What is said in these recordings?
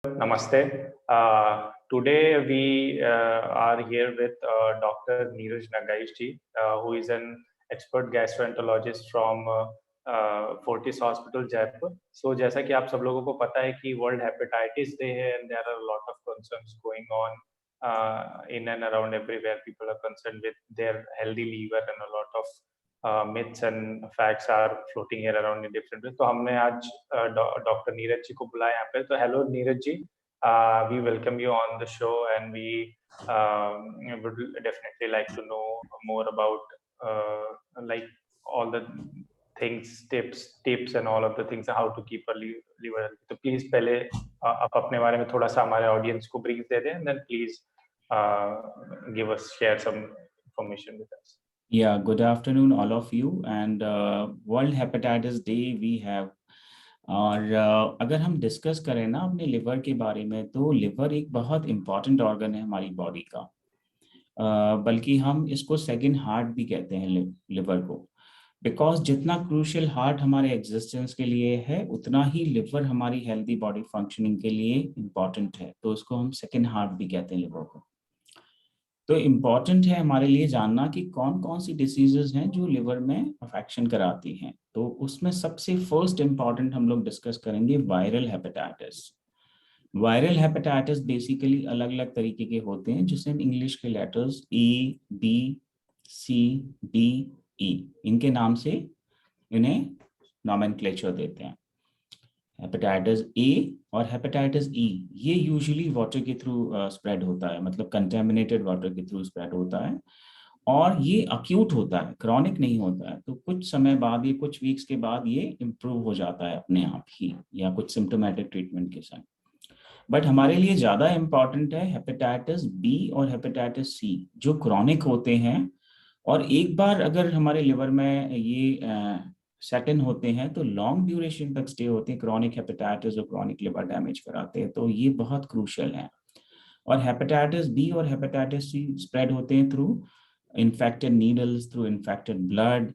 Namaste. Today we are here with Dr. Neeraj Nagaishji, who is an expert gastroenterologist from Fortis Hospital, Jaipur. So, जैसा कि आप सब लोगों को पता है कि World Hepatitis Day है and there are a lot of concerns going on in and around everywhere. People are concerned with their healthy liver and a lot of myths and facts are floating here around in different ways. तो हमने आज doctor Neeraj ji को बुलाया यहाँ पे. तो hello Neeraj ji, we welcome you on the show and we would definitely like to know more about like all the things, tips and all of the things how to keep a liver healthy. तो please पहले आप अपने बारे में थोड़ा सा हमारे audience को ब्रीफ दे दें and then please give us share some information with us. Yeah, good afternoon all of you and World Hepatitis Day we have. और अगर हम डिस्कस करें ना अपने लिवर के बारे में, तो लिवर एक बहुत इम्पॉर्टेंट ऑर्गन है हमारी बॉडी का, बल्कि हम इसको सेकंड हार्ट भी कहते हैं लिवर को, बिकॉज जितना क्रूशियल हार्ट हमारे एग्जिस्टेंस के लिए है उतना ही लिवर हमारी हेल्दी बॉडी फंक्शनिंग के लिए इम्पॉर्टेंट है, तो उसको हम सेकंड हार्ट भी कहते हैं लिवर को. तो इम्पॉर्टेंट है हमारे लिए जानना कि कौन कौन सी डिसीजेज हैं जो लिवर में अफेक्शन कराती हैं. तो उसमें सबसे फर्स्ट इम्पॉर्टेंट हम लोग डिस्कस करेंगे viral hepatitis. Viral hepatitis basically अलग अलग तरीके के होते हैं, जिसे हम इंग्लिश के letters A, B, C, D, E इनके नाम से इन्हें नॉमेनक्लेचर देते हैं. हेपेटाइटिस ए और हेपेटाइटिस ई ये यूजुअली वाटर के थ्रू स्प्रेड होता है, मतलब कंटेमिनेटेड वाटर के थ्रू स्प्रेड होता है, और ये अक्यूट होता है, क्रॉनिक नहीं होता है. तो कुछ समय बाद, ये कुछ वीक्स के बाद ये इम्प्रूव हो जाता है अपने आप ही, या कुछ सिम्टोमेटिक ट्रीटमेंट के साथ. बट हमारे लिए ज़्यादा इम्पॉर्टेंट है हेपेटाइटिस बी और हेपेटाइटिस सी, जो क्रॉनिक होते हैं, और एक बार अगर हमारे लिवर में ये सेट इन होते हैं तो लॉन्ग ड्यूरेशन तक स्टे होते हैं. क्रॉनिक हेपेटाइटिस और क्रॉनिक लिवर डैमेज कराते हैं, तो ये बहुत क्रूशियल है. और हेपेटाइटिस बी और हेपेटाइटिस सी स्प्रेड होते हैं through infected needles, through infected blood,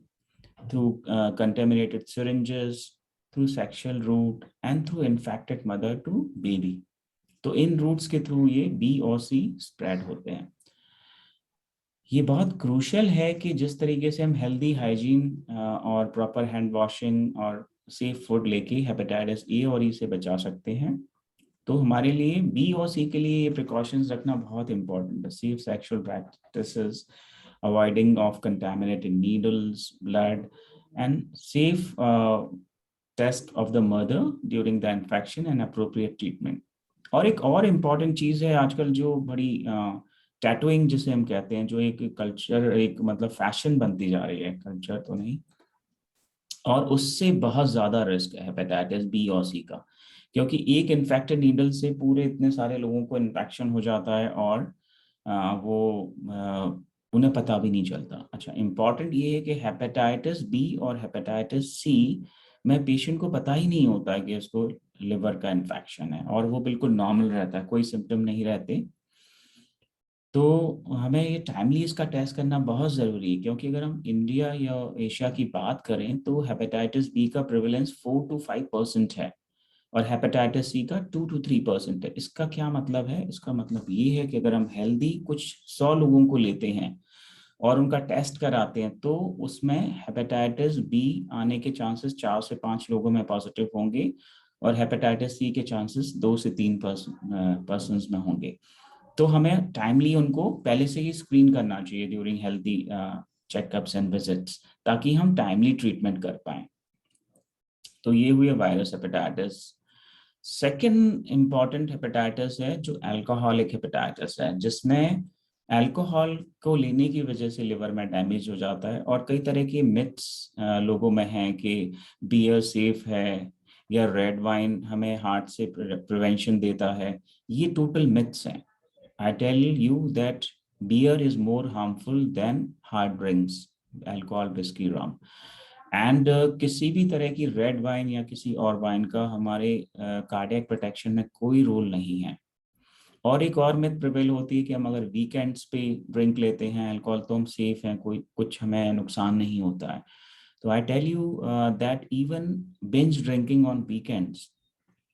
through contaminated syringes, through sexual route and through infected mother to baby. तो इन रूट्स के थ्रू ये बी और सी स्प्रेड होते हैं. ये बहुत क्रूशियल है कि जिस तरीके से हम हेल्दी हाइजीन और प्रॉपर हैंड वॉशिंग और सेफ फूड लेके हेपेटाइटिस ए और ई से बचा सकते हैं. तो हमारे लिए बी और सी के लिए ये प्रिकॉशंस रखना बहुत इंपॉर्टेंट है. Safe sexual practices, avoiding of contaminated needles, blood, and safe test of the mother during the infection and appropriate treatment. और एक और इम्पॉर्टेंट चीज़ है आजकल जो बड़ी टैटूइंग जिसे हम कहते हैं, जो एक कल्चर, एक मतलब फैशन बनती जा रही है, कल्चर तो नहीं, और उससे बहुत ज़्यादा रिस्क है हेपेटाइटिस बी और सी का, क्योंकि एक इन्फेक्टेड नीडल से पूरे इतने सारे लोगों को इन्फेक्शन हो जाता है और उन्हें पता भी नहीं चलता. अच्छा, इम्पॉर्टेंट ये है कि हेपेटाइटिस बी और हेपेटाइटिस सी में पेशेंट को पता ही नहीं होता है कि उसको लिवर का इन्फेक्शन है, और वो बिल्कुल नॉर्मल रहता है, कोई सिम्टम नहीं रहते. तो हमें ये टाइमली इसका टेस्ट करना बहुत ज़रूरी है, क्योंकि अगर हम इंडिया या एशिया की बात करें तो हेपेटाइटिस बी का प्रेवलेंस 4 to 5% है और हेपेटाइटिस सी का 2 to 3% है. इसका क्या मतलब है? इसका मतलब ये है कि अगर हम हेल्दी कुछ 100 लोगों को लेते हैं और उनका टेस्ट कराते हैं, तो उसमें हेपेटाइटिस बी आने के चांसेस 4 से 5 लोगों में पॉजिटिव होंगे, और हेपेटाइटिस सी के चांसेस 2 से 3% में होंगे. तो हमें टाइमली उनको पहले से ही स्क्रीन करना चाहिए during healthy checkups and visits, ताकि हम टाइमली ट्रीटमेंट कर पाएं. तो ये हुई virus hepatitis. Second important hepatitis है जो अल्कोहलिक हेपेटाइटिस है, जिसमें अल्कोहल को लेने की वजह से लिवर में डैमेज हो जाता है. और कई तरह के मिथ्स लोगों में हैं कि बियर सेफ है या रेड वाइन हमें हार्ट से प्रिवेंशन देता है. ये टोटल मिथ्स हैं. I tell you that beer is more harmful than hard drinks, alcohol, whiskey, rum. And किसी भी तरह की रेड वाइन या किसी और वाइन का हमारे कार्डियक प्रोटेक्शन में कोई रोल नहीं है. और एक और मिथ प्रिवेल होती है कि हम अगर वीकेंड्स पे ड्रिंक लेते हैं अल्कोहल तो हम सेफ हैं, कोई कुछ हमें नुकसान नहीं होता है. तो I tell you that even binge drinking on weekends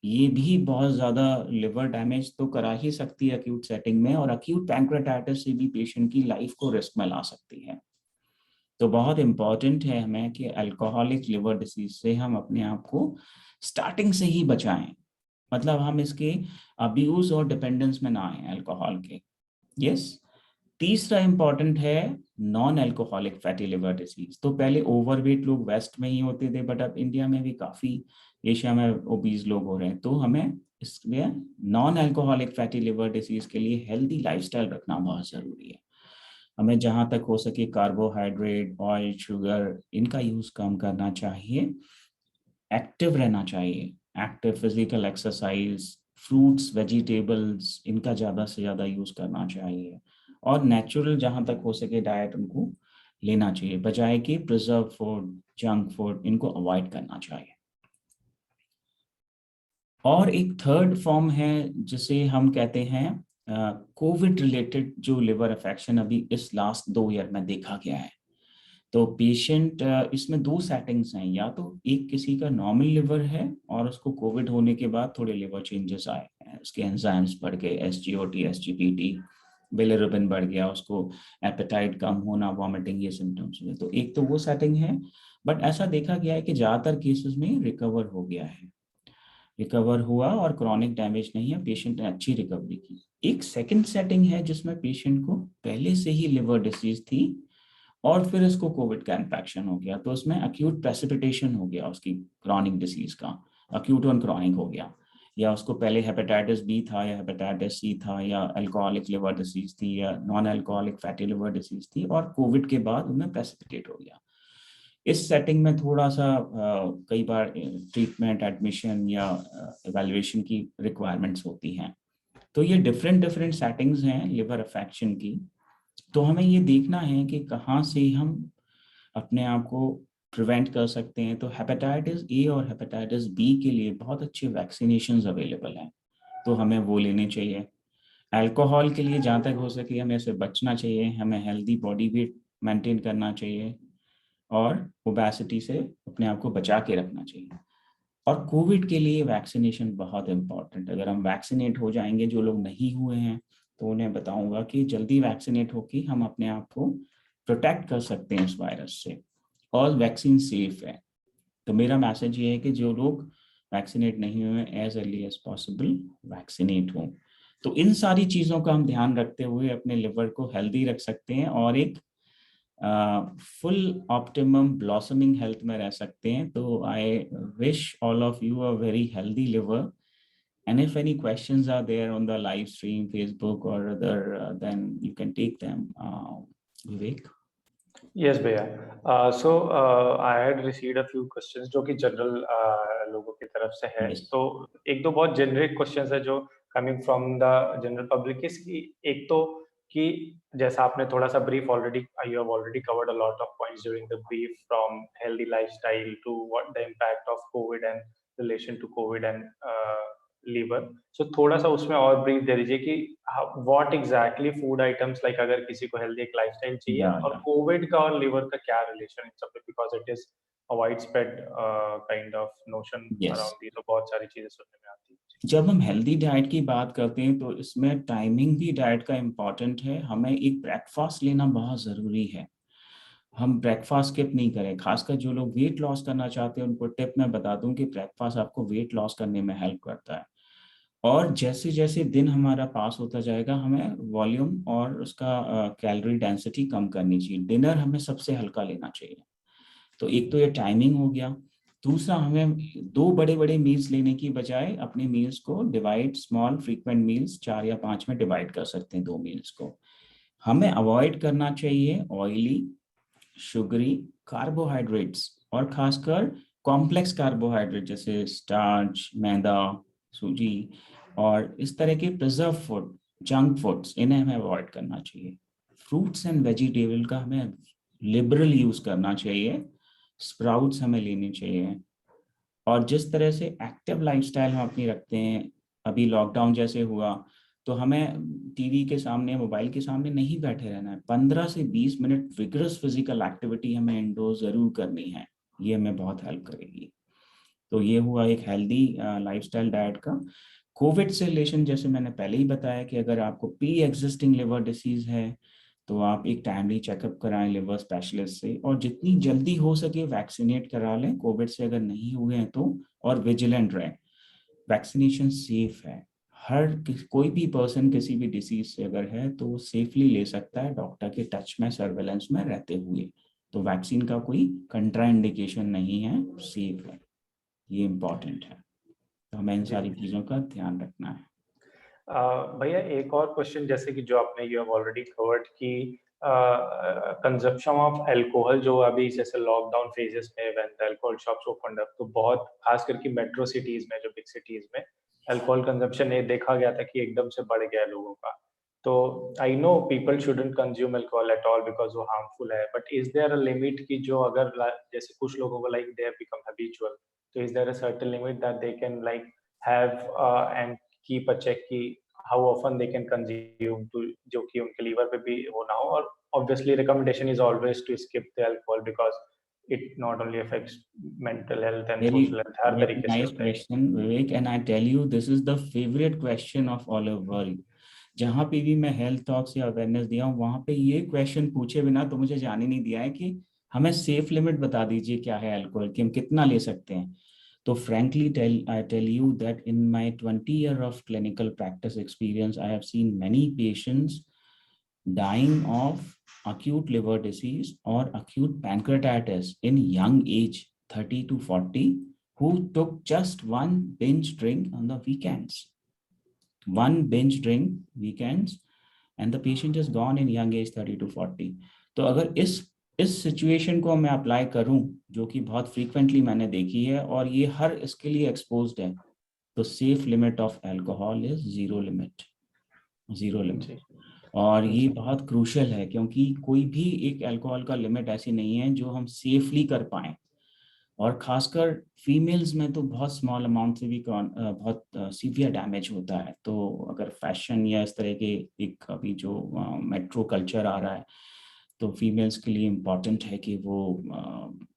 ये भी बहुत ज़्यादा लिवर डैमेज तो करा ही सकती है अक्यूट सेटिंग में, और अक्यूट पैंक्रेटाइटिस से भी पेशेंट की लाइफ को रिस्क में ला सकती है। तो बहुत इम्पॉर्टेंट है हमें कि अल्कोहलिक लिवर डिसीज से हम अपने आप को स्टार्टिंग से ही बचाएं, मतलब हम इसके अब्यूज और डिपेंडेंस में ना आए अल्कोहल के। यस। तीसरा इंपॉर्टेंट है non alcoholic fatty liver disease. तो पहले ओवरवेट लोग वेस्ट में ही होते थे, बट अब इंडिया में भी काफी, एशिया में ओबीज लोग हो रहे हैं। तो हमें इसलिए non alcoholic fatty liver disease के लिए हेल्दी लाइफस्टाइल रखना बहुत जरूरी है। हमें जहां तक हो सके कार्बोहाइड्रेट, ऑयल, शुगर, इनका यूज कम करना चाहिए। एक्टिव रहना चाहिए, active physical exercise, fruits, vegetables, इनका ज़्यादा से ज़्यादा यूज़ करना चाहिए। और नेचुरल जहाँ तक हो सके डाइट उनको लेना चाहिए, बजाय कि प्रिजर्व फूड, जंक फूड, इनको अवॉइड करना चाहिए। और एक थर्ड फॉर्म है जिसे हम कहते हैं कोविड रिलेटेड जो लिवर अफेक्शन अभी इस लास्ट 2 ईयर में देखा गया है। तो पेशेंट, इसमें 2 सेटिंग्स हैं, या तो एक किसी का नॉर्मल लिवर है और उसको कोविड होने के बाद थोड़े लिवर चेंजेस आए हैं, उसके एंजाइम्स बढ़ गए, एसजीओटी, एसजीपीटी, बिलिरुबिन बढ़ गया, उसको एपेटाइट कम होना, वॉमिटिंग, ये सिम्टम्स हुए। तो एक तो वो सेटिंग है, बट ऐसा देखा गया है कि ज़्यादातर केसेस में रिकवर हो गया है, रिकवर हुआ और क्रॉनिक डैमेज नहीं है, पेशेंट ने अच्छी रिकवरी की। एक सेकंड सेटिंग है जिसमें पेशेंट को पहले से ही लिवर डिसीज थी और फिर इसको कोविड का इन्फेक्शन हो गया, तो उसमें अक्यूट प्रेसिपिटेशन हो गया उसकी क्रॉनिक डिसीज का, अक्यूट और क्रॉनिक हो गया, या उसको पहले हेपेटाइटिस बी था या हेपेटाइटिस सी था या अल्कोहलिक लिवर डिसीज थी या non alcoholic fatty liver disease थी, और कोविड के बाद उनमें प्रेसिपिटेट हो गया। इस सेटिंग में थोड़ा सा कई बार ट्रीटमेंट, एडमिशन या एवेल्युएशन की रिक्वायरमेंट्स होती हैं। तो ये डिफरेंट डिफरेंट सेटिंग्स हैं लिवर अफेक्शन की। तो हमें ये देखना है कि कहाँ से हम अपने आप को प्रिवेंट कर सकते हैं। तो हेपेटाइटिस ए और हेपेटाइटिस बी के लिए बहुत अच्छे वैक्सीनेशंस अवेलेबल हैं, तो हमें वो लेने चाहिए। अल्कोहल के लिए जहाँ तक हो सके हमें इससे बचना चाहिए, हमें हेल्दी बॉडी वेट मेंटेन करना चाहिए और ओबेसिटी से अपने आप को बचा के रखना चाहिए। और कोविड के लिए वैक्सीनेशन बहुत इम्पॉर्टेंट। अगर हम वैक्सीनेट हो जाएंगे, जो लोग नहीं हुए हैं तो उन्हें बताऊंगा कि जल्दी वैक्सीनेट होके हम अपने आप को प्रोटेक्ट कर सकते हैं इस वायरस से, और वैक्सीन सेफ है। तो मेरा मैसेज ये है कि जो लोग वैक्सीनेट नहीं हुए, as early as possible vaccinate हों। तो इन सारी चीज़ों का हम ध्यान रखते हुए अपने लिवर को हेल्दी रख सकते हैं और एक फुल ऑप्टिमम ब्लॉसमिंग हेल्थ में रह सकते हैं। तो I wish all of you a very healthy liver, and if any questions are there on the live stream, Facebook or other, then you can take them. Vivek? Yes, भैया. So I had received a few questions जो कि general लोगों की तरफ से है. Yes. तो एक दो बहुत जेनरिक क्वेश्चंस है जो coming from the general public. इसकी एक तो कि जैसा आपने थोड़ा सा brief already, you have already covered a lot of points during the brief, from healthy lifestyle to what the impact of Covid and relation to Covid and liver. So थोड़ा सा उसमें और ब्रीफ दे दीजिए कि what exactly food items, like अगर किसी को हेल्दी एक लाइफस्टाइल चाहिए, Yeah, और yeah. कोविड का और लिवर का क्या रिलेशन इन सब में, because it is a wide spread kind of notion Yes. Around, तो बहुत सारी चीजें सुनने में आती है। जब हम हेल्दी डाइट की बात करते हैं तो इसमें टाइमिंग भी डाइट का इम्पॉर्टेंट है। हमें एक ब्रेकफास्ट लेना बहुत ज़रूरी है, हम ब्रेकफास्ट स्किप नहीं करें। खासकर जो लोग वेट लॉस करना चाहते हैं उनको टिप मैं बता दूं कि ब्रेकफास्ट आपको वेट लॉस करने में हेल्प करता है। और जैसे जैसे दिन हमारा पास होता जाएगा हमें वॉल्यूम और उसका कैलोरी डेंसिटी कम करनी चाहिए। डिनर हमें सबसे हल्का लेना चाहिए। तो एक तो ये टाइमिंग हो गया। दूसरा, हमें 2 बड़े बड़े मील्स लेने की बजाय अपने मील्स को डिवाइड, स्मॉल फ्रीक्वेंट मील्स 4 या 5 में डिवाइड कर सकते हैं 2 मील्स को। हमें अवॉइड करना चाहिए ऑयली, शुगरी कार्बोहाइड्रेट्स, और खासकर कॉम्प्लेक्स कार्बोहाइड्रेट जैसे स्टार्च, मैदा, सूजी और इस तरह के प्रिजर्व फूड, जंक फूड्स, इन्हें हमें अवॉइड करना चाहिए। फ्रूट्स एंड वेजिटेबल का हमें लिबरल यूज करना चाहिए, स्प्राउट्स हमें लेने चाहिए। और जिस तरह से एक्टिव लाइफस्टाइल हम अपनी रखते हैं, अभी लॉकडाउन जैसे हुआ तो हमें टीवी के सामने, मोबाइल के सामने नहीं बैठे रहना है। 15 से 20 मिनट विग्रस फिजिकल एक्टिविटी हमें इंडोर जरूर करनी है, ये हमें बहुत हेल्प करेगी। तो ये हुआ एक हेल्दी लाइफस्टाइल डाइट का। कोविड से रिलेशन जैसे मैंने पहले ही बताया कि अगर आपको प्री एग्जिस्टिंग लिवर डिसीज है तो आप एक टाइमली चेकअप कराएं लिवर स्पेशलिस्ट से, और जितनी जल्दी हो सके वैक्सीनेट करा लें कोविड से अगर नहीं हुए हैं तो, और विजिलेंट रहें। वैक्सीनेशन सेफ है, कोई भी पर्सन किसी भी डिसीज से अगर है तो वो सेफली ले सकता है डॉक्टर के टच में, सर्वेलेंस में रहते हुए। तो वैक्सीन का कोई कंट्रा इंडिकेशन नहीं है, सेफ है, ये इम्पॉर्टेंट है। तो हमें इन सारी चीज़ों का ध्यान रखना है। भैया एक और क्वेश्चन, जैसे कि जो आपने यू हैव ऑलरेडी कवर्ड कि कंजप्शन ऑफ अल्कोहल जो अभी जैसे लॉकडाउन फेजेस में when the alcohol shops opened up, तो बहुत खास करके मेट्रो सिटीज में, जो बिग सिटीज में अल्कोहल कंजप्शन ये देखा गया था कि एकदम से बढ़ गया लोगों का। तो I know people shouldn't consume alcohol at all because वो हार्मफुल है, but is there a limit कि जो अगर जैसे कुछ लोगों को like they have become habitual, तो is there a certain limit that they can like have and keep a check कि how often they can consume to जो कि उनके लीवर पे भी वो ना हो। और obviously recommendation is always to skip the alcohol because it not only affects mental health and Very, social health, her very तरीके से nice होता है। question, Vivek, and I tell you, this is the favorite question of all over you. जहाँ पे भी मैं health talks या awareness दिया हूँ वहाँ पे ये क्वेश्चन पूछे बिना तो मुझे जाने नहीं दिया है कि हमें सेफ लिमिट बता दीजिए क्या है अल्कोहल की, हम कितना ले सकते हैं। तो frankly I tell you that in my 20 year of clinical practice experience, I have seen many patients dying of acute liver disease or acute pancreatitis in young age, 30 to 40, who took just one binge drink on the weekends. One binge drink weekends, and the patient is gone in young age 30 to 40. तो अगर इस situation को मैं apply करूं, जो कि बहुत frequently मैंने देखी है और ये हर इसके लिए एक्सपोज्ड है, तो safe limit of alcohol is zero limit, zero limit. और ये बहुत क्रूशियल है क्योंकि कोई भी एक अल्कोहल का लिमिट ऐसी नहीं है जो हम सेफली कर पाएं, और खासकर फीमेल्स में तो बहुत स्मॉल अमाउंट से भी बहुत सीवियर डैमेज होता है। तो अगर फैशन या इस तरह के एक अभी जो मेट्रो कल्चर आ रहा है, तो फीमेल्स के लिए इम्पॉर्टेंट है कि वो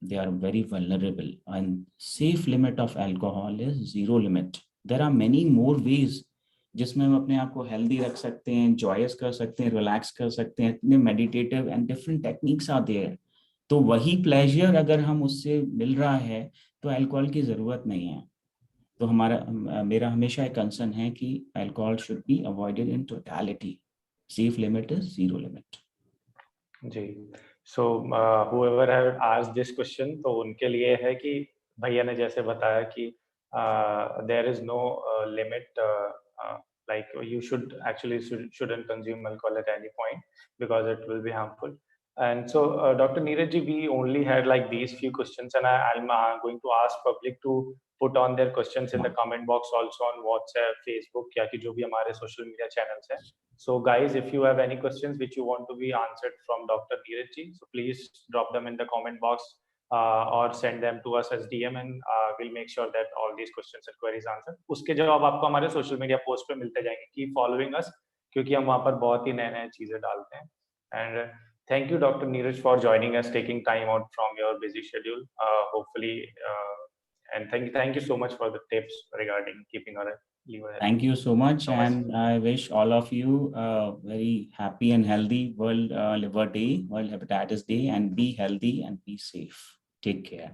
they are very vulnerable, and safe limit of alcohol is zero limit. There are many more ways जिसमें हम अपने आप को हेल्दी रख सकते हैं, जॉयस कर सकते हैं, रिलैक्स कर सकते हैं, इतने meditative and different techniques are there. तो वही प्लेजर अगर हम उससे मिल रहा है तो अल्कोहल की ज़रूरत नहीं है। तो मेरा हमेशा एक कंसर्न है कि alcohol should be avoided in totality, safe limit is zero limit. जी, so whoever have asked this question, तो उनके लिए है कि भैया ने जैसे बताया कि there is no limit, like you shouldn't consume alcohol at any point because it will be harmful. And so Dr. Neeraj ji, we only had like these few questions, and I'm going to ask public to put on their questions in the comment box also on WhatsApp, Facebook, या कि जो भी हमारे social media channels हैं। So guys, if you have any questions which you want to be answered from Dr. Neeraj ji, so please drop them in the comment box or send them to us as DM, and we'll make sure that all these questions and queries answered. उसके जवाब आपको हमारे social media post पे मिलते जाएंगे। Keep following us क्योंकि हम वहाँ पर बहुत ही नए-नए चीजें डालते हैं। And thank you, Dr. Neeraj, for joining us, taking time out from your busy schedule. Hopefully, and thank you so much for the tips regarding keeping our liver healthy. Thank you so much, So much. and I wish all of you a very happy and healthy World Liver Day, World Hepatitis Day, and be healthy and be safe. Take care.